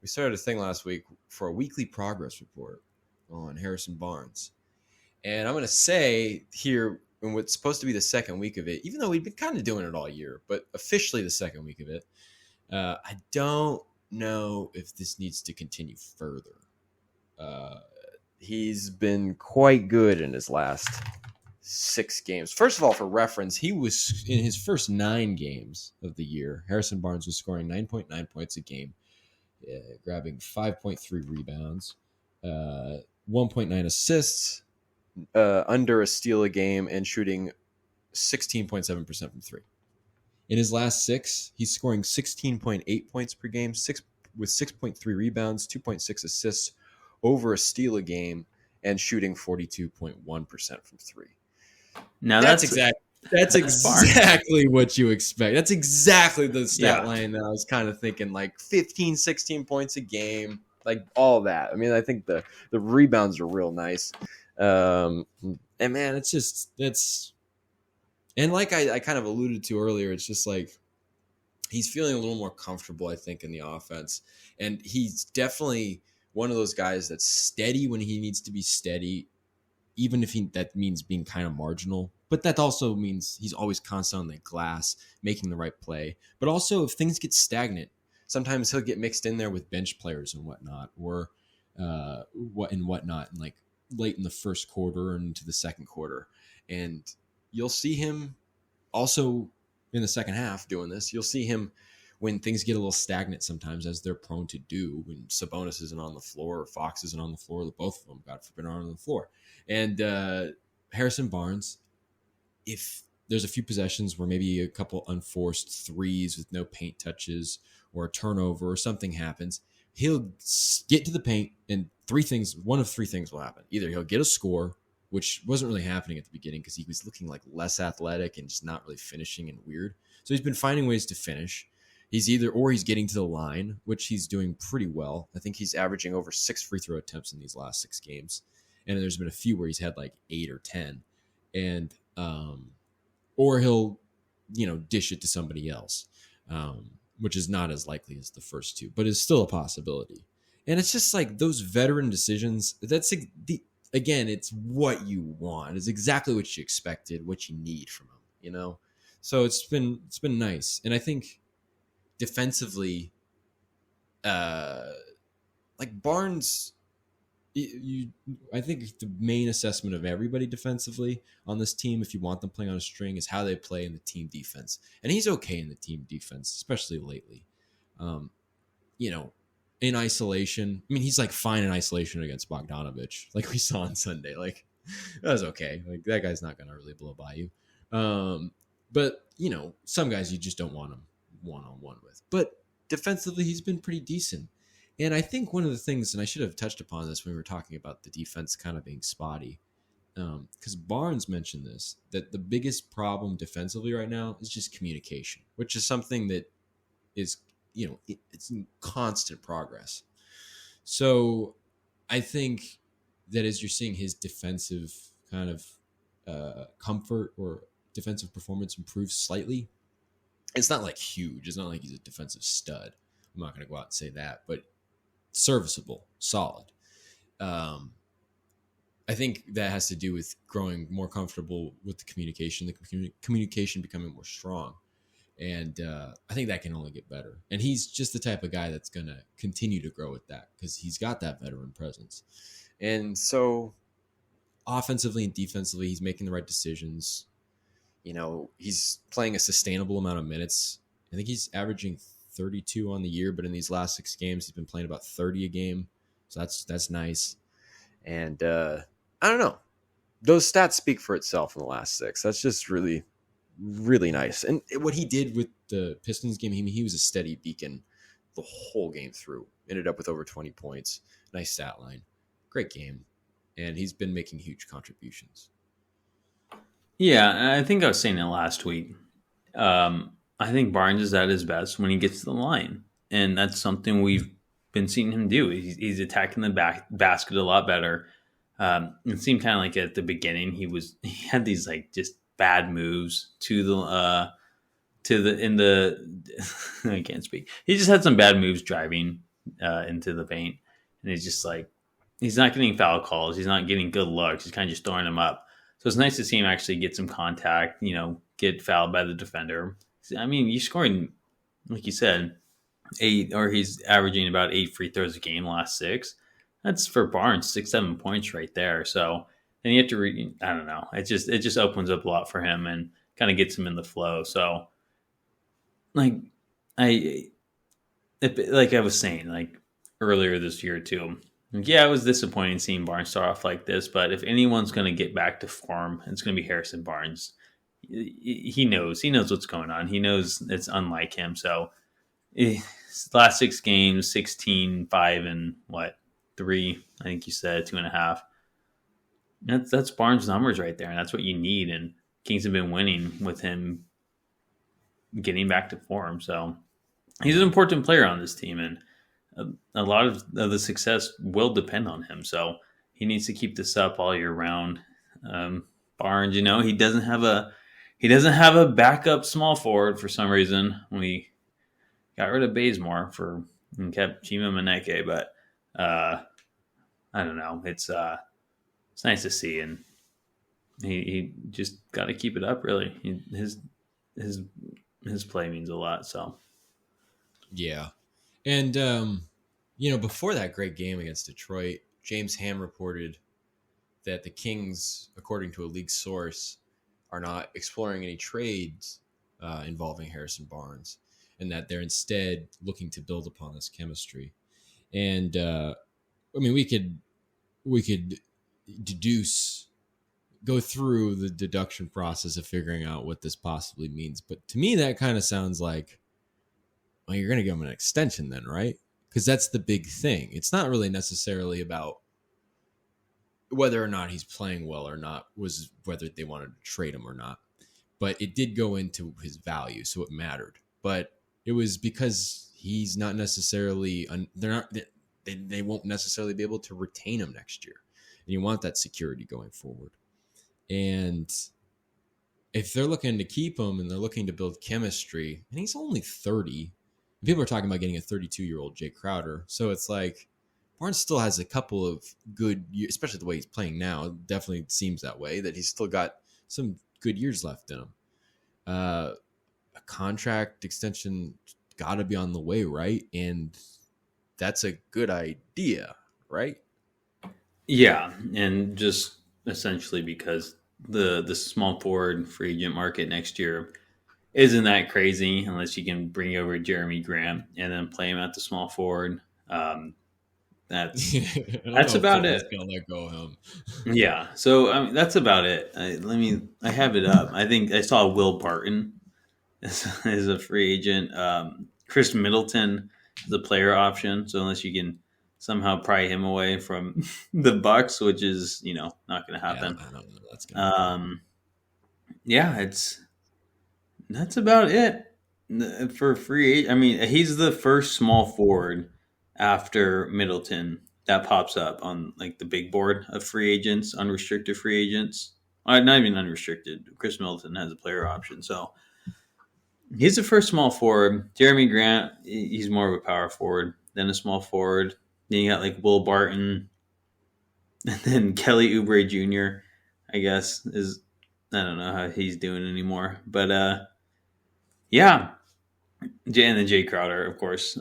we started a thing last week for a weekly progress report on Harrison Barnes. And I'm going to say here, in what's supposed to be the second week of it, even though we've been kind of doing it all year, but officially the second week of it, I don't know if this needs to continue further. He's been quite good in his last 6 games. First of all, for reference, he was in his first 9 games of the year. Harrison Barnes was scoring 9.9 points a game, grabbing 5.3 rebounds, 1.9 assists, under a steal a game, and shooting 16.7% from 3. In his last 6, he's scoring 16.8 points per game, with 6.3 rebounds, 2.6 assists, over a steal a game, and shooting 42.1% from 3. Now that's exactly what you expect. That's exactly the stat line that I was kind of thinking, like 15, 16 points a game, like all that. I mean, I think the rebounds are real nice. And man, and like I kind of alluded to earlier, it's just like he's feeling a little more comfortable, I think, in the offense. And he's definitely one of those guys that's steady when he needs to be steady, even if that means being kind of marginal. But that also means he's always constant on the glass, making the right play. But also, if things get stagnant, sometimes he'll get mixed in there with bench players and whatnot, or whatnot, and like late in the first quarter and into the second quarter. And you'll see him also in the second half doing this. You'll see him when things get a little stagnant sometimes, as they're prone to do when Sabonis isn't on the floor or Fox isn't on the floor, or both of them, God forbid, aren't on the floor. And Harrison Barnes, if there's a few possessions where maybe a couple unforced threes with no paint touches or a turnover or something happens, he'll get to the paint and one of three things will happen. Either he'll get a score, which wasn't really happening at the beginning because he was looking like less athletic and just not really finishing and weird. So he's been finding ways to finish. He's getting to the line, which he's doing pretty well. I think he's averaging over 6 free throw attempts in these last 6 games. And there's been a few where he's had like 8 or 10. And, or he'll, dish it to somebody else, which is not as likely as the first 2, but is still a possibility. And it's just like those veteran decisions, again, it's what you want. It's exactly what you expected, what you need from him, So it's been nice. And I think defensively, like Barnes, I think the main assessment of everybody defensively on this team, if you want them playing on a string, is how they play in the team defense. And he's okay in the team defense, especially lately. In isolation, I mean, he's like fine in isolation against Bogdanovich, like we saw on Sunday. Like, that was okay. Like, that guy's not going to really blow by you. But, some guys you just don't want him one-on-one with. But defensively, he's been pretty decent. And I think one of the things, and I should have touched upon this when we were talking about the defense kind of being spotty, because Barnes mentioned this, that the biggest problem defensively right now is just communication, which is something that is, it's in constant progress. So I think that as you're seeing his defensive kind of comfort or defensive performance improve slightly, it's not like huge. It's not like he's a defensive stud. I'm not going to go out and say that, but serviceable, solid. I think that has to do with growing more comfortable with the communication becoming more strong. And I think that can only get better. And he's just the type of guy that's going to continue to grow with that because he's got that veteran presence. And so offensively and defensively, he's making the right decisions. He's playing a sustainable amount of minutes. I think he's averaging 32 on the year, but in these last 6 games, he's been playing about 30 a game. So that's nice. And I don't know. Those stats speak for itself in the last 6. That's just really, really nice. And what he did with the Pistons game, he was a steady beacon the whole game through. Ended up with over 20 points. Nice stat line. Great game. And he's been making huge contributions. Yeah, I think I was saying it last week. I think Barnes is at his best when he gets to the line. And that's something we've been seeing him do. He's attacking the basket a lot better. It seemed kind of like at the beginning he had these like just bad moves I can't speak. He just had some bad moves driving into the paint, and he's just like he's not getting foul calls, he's not getting good looks, he's kind of just throwing them up. So it's nice to see him actually get some contact, get fouled by the defender. I mean, you're scoring, like you said, eight, or he's averaging about 8 free throws a game last six. That's for Barnes 6-7 points right there. So then you have to I don't know. It just opens up a lot for him and kind of gets him in the flow. So like like I was saying, like earlier this year too. Yeah, it was disappointing seeing Barnes start off like this, but if anyone's going to get back to form, it's going to be Harrison Barnes. He knows what's going on. He knows it's unlike him. So last 6 games, 16, 5, and 3, I think you said 2.5. That's Barnes' numbers right there, and that's what you need. And Kings have been winning with him getting back to form. So he's an important player on this team, and a lot of the success will depend on him. So he needs to keep this up all year round. Barnes, he doesn't have a backup small forward for some reason. We got rid of Bazemore and kept Chima Maneke, but I don't know. It's nice to see, and he just got to keep it up. Really, his play means a lot. So yeah, and before that great game against Detroit, James Ham reported that the Kings, according to a league source, are not exploring any trades involving Harrison Barnes, and that they're instead looking to build upon this chemistry. And we could go through the deduction process of figuring out what this possibly means. But to me, that kind of sounds like, well, you're going to give him an extension then, right? Because that's the big thing. It's not really necessarily about whether or not he's playing well or not, was whether they wanted to trade him or not. But it did go into his value, so it mattered. But it was because he's not necessarily they won't necessarily be able to retain him next year, and you want that security going forward. And if they're looking to keep him and they're looking to build chemistry, and he's only 30, people are talking about getting a 32-year-old Jay Crowder, so it's like Barnes still has a couple of good years, especially the way he's playing now. It definitely seems that way, that he's still got some good years left in him. A contract extension got to be on the way, right? And that's a good idea, right? Yeah, and just essentially because the small forward free agent market next year isn't that crazy unless you can bring over Jeremy Grant and then play him at the small forward. That's about it. Gonna let go of him. Yeah, so that's about it. I have it up. I think I saw Will Barton as a free agent. Chris Middleton is a player option. So unless you can somehow pry him away from the Bucks, which is not going to happen. Yeah, I don't know that's gonna that's about it for free agent. I mean, he's the first small forward after Middleton that pops up on like the big board of free agents, unrestricted free agents. Not even unrestricted. Chris Middleton has a player option, so he's the first small forward. Jeremy Grant, he's more of a power forward than a small forward. Then you got like Will Barton, and then Kelly Oubre Jr. I guess I don't know how he's doing anymore, but yeah, and then Jay Crowder, of course.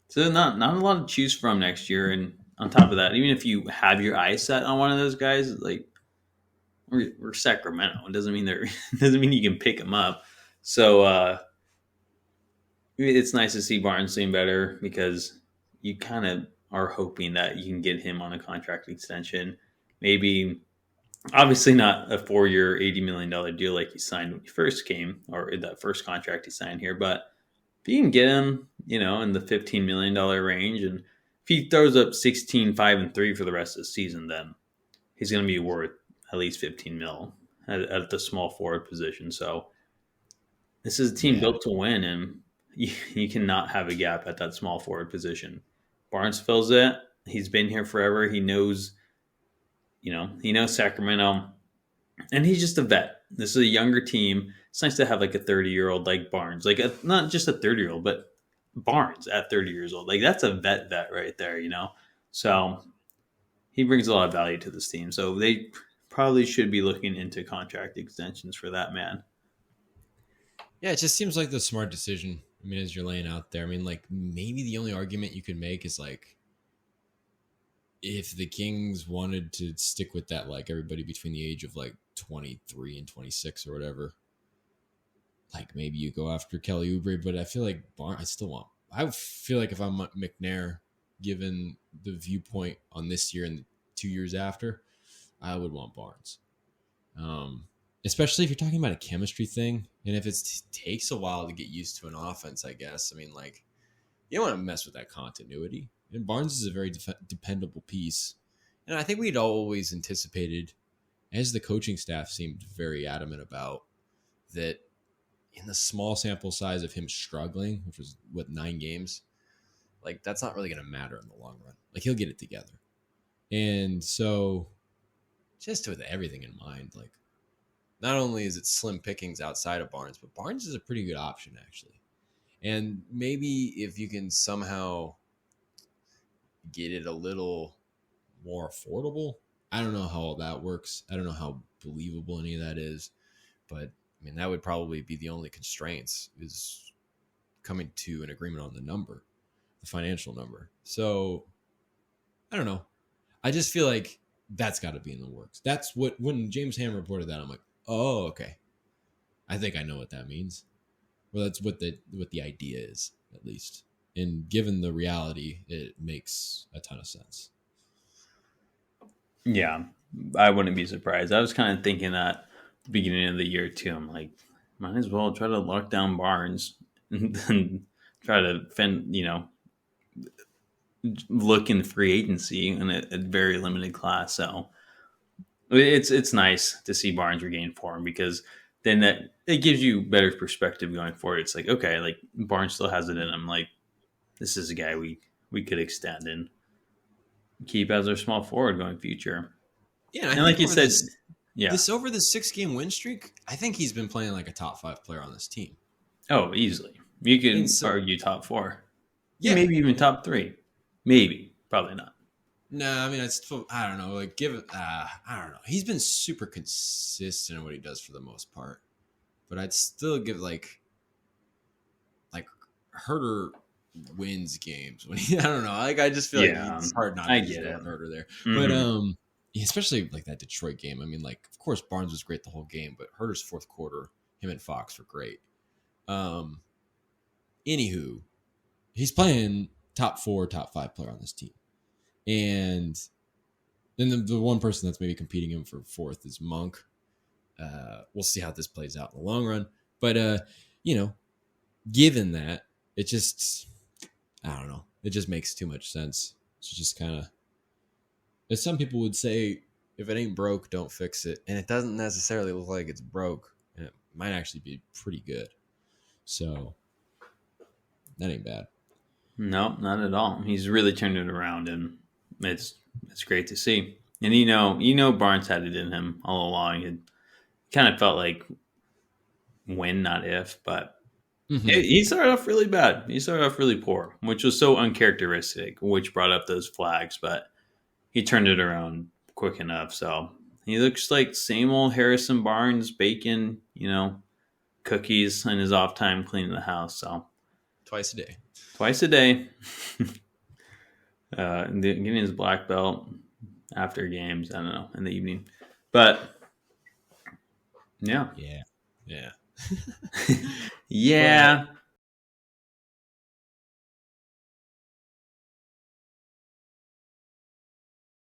So not a lot to choose from next year, and on top of that, even if you have your eyes set on one of those guys, like we're Sacramento, it doesn't mean you can pick them up. So it's nice to see Barnes doing better because you kind of are hoping that you can get him on a contract extension. Maybe, obviously not a 4-year, $80 million deal like he signed when he first came, or in that first contract he signed here. But if you can get him, in the $15 million range, and if he throws up 16, 5, and 3 for the rest of the season, then he's going to be worth at least 15 mil at the small forward position. So this is a team built to win, and you cannot have a gap at that small forward position. Barnes fills it. He's been here forever. He knows Sacramento, and he's just a vet. This is a younger team. It's nice to have like a 30-year-old like Barnes, like not just a 30-year-old, but Barnes at 30 years old. Like that's a vet right there, you know. So he brings a lot of value to this team. So they probably should be looking into contract extensions for that man. Yeah, it just seems like the smart decision. I mean, as you're laying out there, I mean, like maybe the only argument you could make is like if the Kings wanted to stick with that, like everybody between the age of like 23 and 26 or whatever, like maybe you go after Kelly Oubre, but I feel like I still want. I feel like if I'm McNair, given the viewpoint on this year and the 2 years after, I would want Barnes. Um, Especially if you're talking about a chemistry thing, and if it takes a while to get used to an offense, I guess. I mean, like you don't want to mess with that continuity. And Barnes is a very dependable piece, and I think we'd always anticipated, as the coaching staff seemed very adamant about, that in the small sample size of him struggling, which was what 9 games, like that's not really going to matter in the long run. Like he'll get it together, and so just with everything in mind, like not only is it slim pickings outside of Barnes, but Barnes is a pretty good option actually. And maybe if you can somehow get it a little more affordable, I don't know how all that works. I don't know how believable any of that is, but I mean that would probably be the only constraints is coming to an agreement on the number, the financial number. So I don't know. I just feel like that's got to be in the works. That's what when James Ham reported that, I'm like, oh, okay. I think I know what that means. Well, that's what the idea is, at least. And given the reality, it makes a ton of sense. Yeah, I wouldn't be surprised. I was kind of thinking that at the beginning of the year too. I'm like, might as well try to lock down Barnes and then try to look in free agency in a very limited class. So it's nice to see Barnes regain form because then that it gives you better perspective going forward. It's like, okay, like Barnes still has it in him. Like this is a guy we could extend and keep as our small forward going future. Yeah, and I And think like you over said, this yeah. this over the 6 game win streak, I think he's been playing like a top 5 player on this team. Oh, easily. You And could so argue top four. Yeah, yeah, maybe even top three. Maybe. Probably not. no, I mean I don't know. Like give it, I don't know. He's been super consistent in what he does for the most part, but I'd still give like Herter wins games when he I don't know. Like I just feel like Yeah, it's hard not I to just get go it. with Herter there. But Hmm. especially like that Detroit game. I mean, like of course Barnes was great the whole game, but Herter's fourth quarter, him and Fox were great. Um, Anywho, he's playing top 4, top 5 player on this team, and then the one person that's maybe competing him for fourth is Monk. We'll see how this plays out in the long run, but you know, given that, it just I don't know. It just makes too much sense. It's just kind of, as some people would say, if it ain't broke, don't fix it. And it doesn't necessarily look like it's broke. And it might actually be pretty good. So that ain't bad. No, not at all. He's really turned it around, and it's great to see. And Barnes had it in him all along. It kind of felt like when, not if, but Mm-hmm. he started off really bad. He started off really poor, which was so uncharacteristic, which brought up those flags. But he turned it around quick enough. So he looks like same old Harrison Barnes baking, cookies in his off time cleaning the house. So Twice a day. twice a day, getting his black belt after games. I don't know, in the evening, but yeah, Yeah. Yeah. yeah.